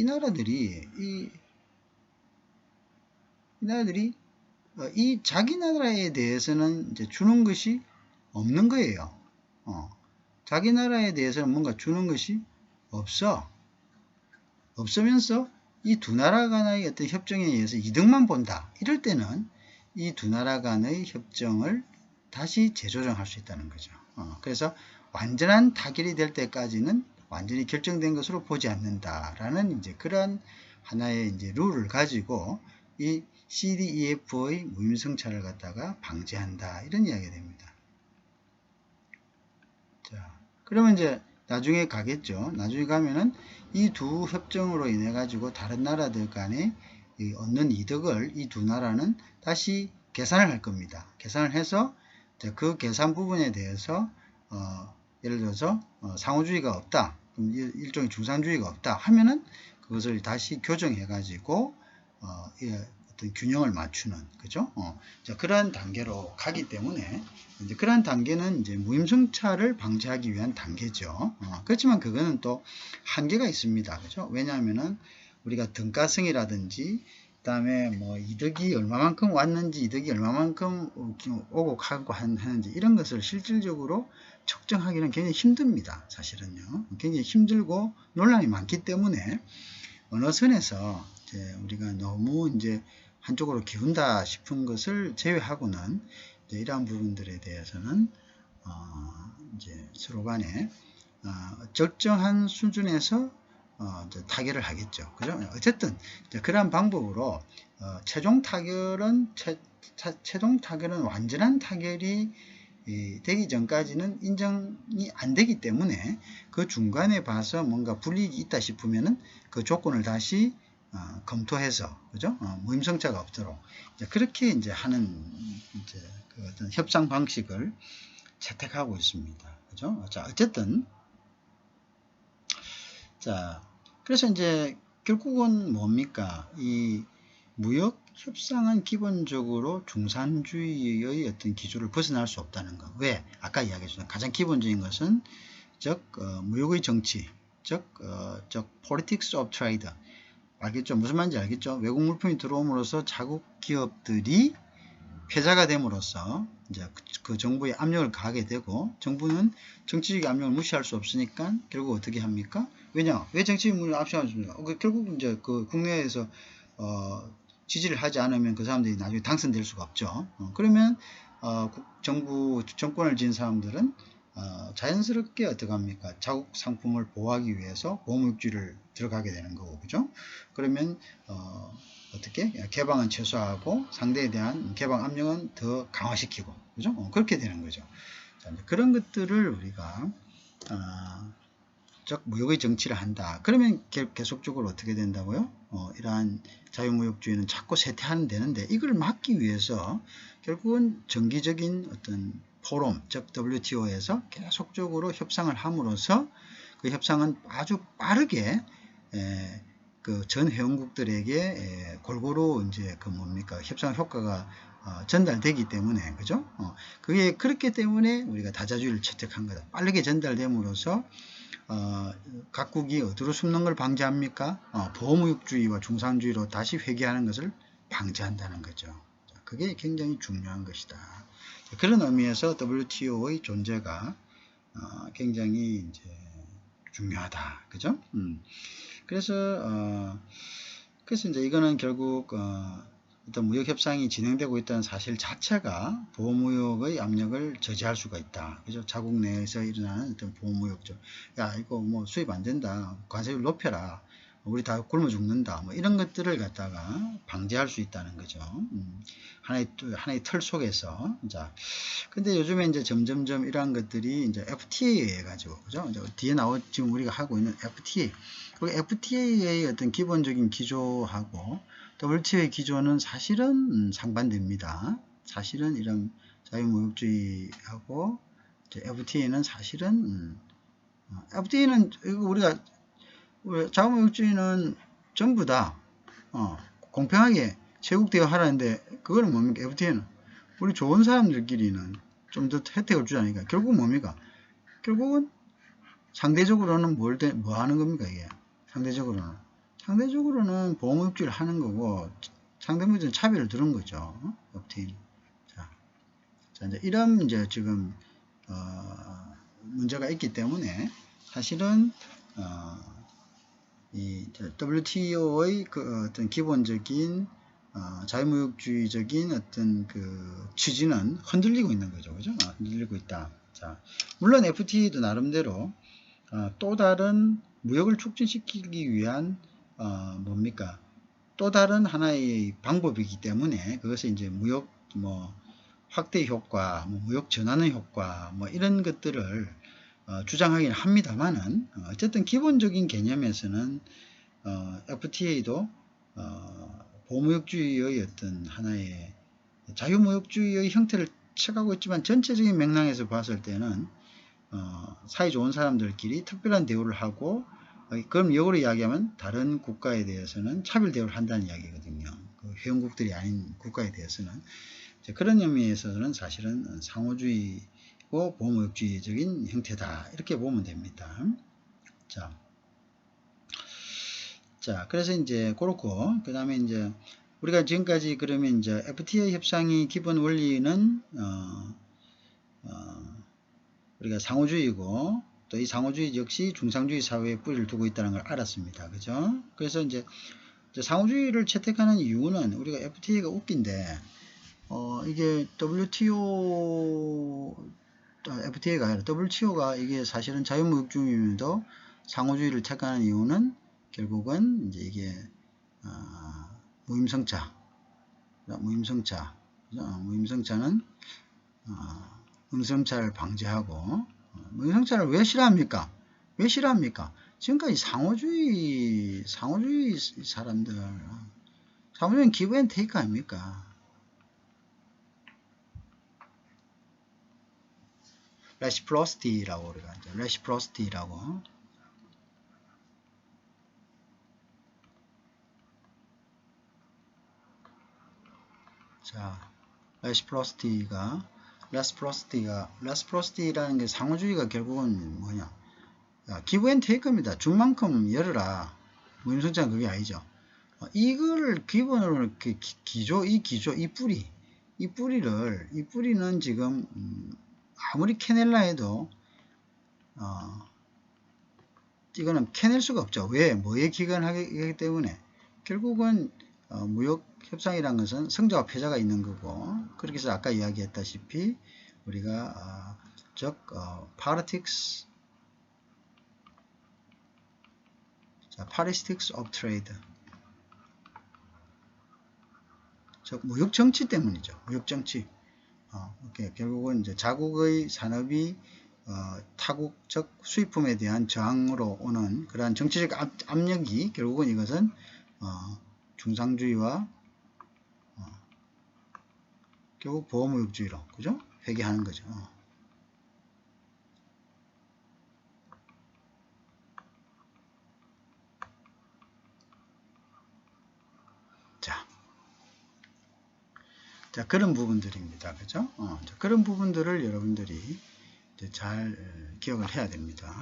나라들이 이 자기 나라에 대해서는 이제 주는 것이 없는 거예요. 자기 나라에 대해서는 뭔가 주는 것이 없으면서 이 두 나라 간의 어떤 협정에 의해서 이득만 본다. 이럴 때는 이 두 나라 간의 협정을 다시 재조정할 수 있다는 거죠. 그래서 완전한 타결이 될 때까지는 완전히 결정된 것으로 보지 않는다라는 이제 그런 하나의 이제 룰을 가지고 이 CDEF의 무임승차를 갖다가 방지한다. 이런 이야기가 됩니다. 자, 그러면 이제 나중에 가겠죠. 나중에 가면은 이 두 협정으로 인해 가지고 다른 나라들 간에 얻는 이득을 이 두 나라는 다시 계산을 할 겁니다. 계산을 해서 그 계산 부분에 대해서 예를 들어서 상호주의가 없다. 일종의 중산주의가 없다 하면은 그것을 다시 교정해 가지고 어떤 균형을 맞추는 그죠? 자, 그러한 단계로 가기 때문에 이제 그러한 단계는 이제 무임승차를 방지하기 위한 단계죠. 그렇지만 그거는 또 한계가 있습니다. 그죠? 왜냐하면은 우리가 등가성이라든지 그다음에 뭐 이득이 얼마만큼 왔는지 이득이 얼마만큼 오고 가고 하는지 이런 것을 실질적으로 측정하기는 굉장히 힘듭니다. 사실은요. 굉장히 힘들고 논란이 많기 때문에 어느 선에서 이제 우리가 너무 이제 한쪽으로 기운다 싶은 것을 제외하고는 이제 이러한 부분들에 대해서는 이제 서로 간에 적정한 수준에서 이제 타결을 하겠죠. 그죠? 어쨌든 이제 그러한 방법으로 최종 타결은 최종 타결은 완전한 타결이 되기 전까지는 인정이 안 되기 때문에 그 중간에 봐서 뭔가 불이익이 있다 싶으면은 그 조건을 다시 검토해서 그죠? 무임승차가 없도록 이제 그렇게 이제 하는 이제 그 어떤 협상 방식을 채택하고 있습니다. 그죠? 자, 어쨌든 자, 그래서 이제 결국은 뭡니까? 이 무역 협상은 기본적으로 중산주의의 어떤 기조를 벗어날 수 없다는 거. 왜? 아까 이야기했죠. 가장 기본적인 것은 즉 무역의 정치, 즉 politics of trade. 알겠죠? 무슨 말인지 알겠죠? 외국 물품이 들어옴으로써 자국 기업들이 패자가 됨으로써 이제 그 정부의 압력을 가하게 되고 정부는 정치적 압력을 무시할 수 없으니까 결국 어떻게 합니까? 왜냐? 왜 정치적 압력을 무시하십니까? 결국 이제 그 국내에서 지지를 하지 않으면 그 사람들이 나중에 당선될 수가 없죠. 그러면 정부 정권을 쥔 사람들은 자연스럽게 어떻게 합니까? 자국 상품을 보호하기 위해서 보호무역주의를 들어가게 되는 거고, 그죠? 그러면 어떻게 개방은 최소화하고 상대에 대한 개방 압력은 더 강화시키고, 그죠? 그렇게 되는 거죠. 자, 그런 것들을 우리가 즉 무역의 정치를 한다. 그러면 계속적으로 어떻게 된다고요? 이러한 자유무역주의는 자꾸 쇠퇴하는 되는데 이걸 막기 위해서 결국은 정기적인 어떤 포럼, 즉 WTO에서 계속적으로 협상을 함으로써 그 협상은 아주 빠르게 그 전 회원국들에게 골고루 이제 그 뭡니까 협상 효과가 전달되기 때문에 그죠? 그게 그렇기 때문에 우리가 다자주의를 채택한 거다. 빠르게 전달됨으로써 각국이 어디로 숨는 걸 방지합니까? 보호무역주의와 중산주의로 다시 회귀하는 것을 방지한다는 거죠. 그게 굉장히 중요한 것이다. 그런 의미에서 WTO의 존재가 굉장히 이제 중요하다. 그죠? 그래서 이제 이거는 결국 어떤 무역 협상이 진행되고 있다는 사실 자체가 보호무역의 압력을 저지할 수가 있다. 그죠? 자국 내에서 일어나는 어떤 보호무역적, 야, 이거 뭐 수입 안 된다. 관세를 높여라. 우리 다 굶어 죽는다. 뭐 이런 것들을 갖다가 방지할 수 있다는 거죠. 하나의 틀 속에서. 자, 근데 요즘에 이제 점점점 이러한 것들이 이제 FTA 해가지고, 그죠? 이제 뒤에 지금 우리가 하고 있는 FTA. 그 FTA의 어떤 기본적인 기조하고 WTO의 기조는 사실은 상반됩니다. 사실은 이런 자유무역주의하고 FTA는 사실은 FTA는 우리가 자유무역주의는 전부 다 공평하게 세국대여 하라는데 그거는 뭡니까? FTA는 우리 좋은 사람들끼리는 좀 더 혜택을 주자니까 결국 뭡니까? 결국은 상대적으로는 뭐 하는 겁니까? 이게 상대적으로는 보호무역주의를 하는 거고 상대무역주의는 차별을 두는 거죠. FTA는. 자, 이제 이런 이제 지금 문제가 있기 때문에 사실은 이 WTO의 그 어떤 기본적인 자유무역주의적인 어떤 그 취지는 흔들리고 있는 거죠. 그죠? 흔들리고 있다. 자, 물론 FTA도 나름대로 또 다른 무역을 촉진시키기 위한 뭡니까? 또 다른 하나의 방법이기 때문에 그것을 이제 무역 뭐 확대 효과, 뭐 무역 전환의 효과, 뭐 이런 것들을 주장하긴 합니다만은 어쨌든 기본적인 개념에서는 FTA도 보호무역주의의 어떤 하나의 자유무역주의의 형태를 취하고 있지만 전체적인 맥락에서 봤을 때는 사이 좋은 사람들끼리 특별한 대우를 하고 그럼 역으로 이야기하면 다른 국가에 대해서는 차별 대우를 한다는 이야기거든요. 그 회원국들이 아닌 국가에 대해서는 그런 의미에서는 사실은 상호주의고 보호무역주의적인 형태다 이렇게 보면 됩니다. 자, 그래서 이제 그렇고 그 다음에 이제 우리가 지금까지 그러면 이제 FTA 협상의 기본 원리는 우리가 상호주의고 또 이 상호주의 역시 중상주의 사회에 뿌리를 두고 있다는 걸 알았습니다. 그죠? 그래서 이제 상호주의를 채택하는 이유는 우리가 FTA가 웃긴데 이게 FTA가 아니라 WTO가 이게 사실은 자유무역주의면도 상호주의를 택하는 이유는 결국은 이제 이게 무임승차, 무임승차는 응성차를 방지하고, 응성차를 왜 싫어합니까? 왜 싫어합니까? 지금까지 상호주의 사람들, 상호주의는 기브 앤 테이크 아닙니까? 레시프로시티라고 우리가 이제 레시프로시티라고. 자, 레시프로시티라는 게 상호주의가 결국은 뭐냐? 기브 앤 테이크입니다. 준 만큼 열어라. 무임승차는 그게 아니죠. 이거를 기본으로 이렇게 이 뿌리는 지금 아무리 캐낼라 해도 이거는 캐낼 수가 없죠. 왜? 뭐에 기관하기 때문에 결국은 무역 협상이란 것은 승자와 패자가 있는 거고, 그렇게 해서 아까 이야기했다시피 우리가 즉 politics of trade, 즉 무역 정치 때문이죠. 무역 정치. 결국은 이제 자국의 산업이 타국, 즉 수입품에 대한 저항으로 오는 그러한 정치적 압력이 결국은 이것은 중상주의와 결국 보호무역주의로, 그죠? 회귀하는 거죠. 자, 그런 부분들입니다. 그죠? 그런 부분들을 여러분들이 이제 잘 기억을 해야 됩니다.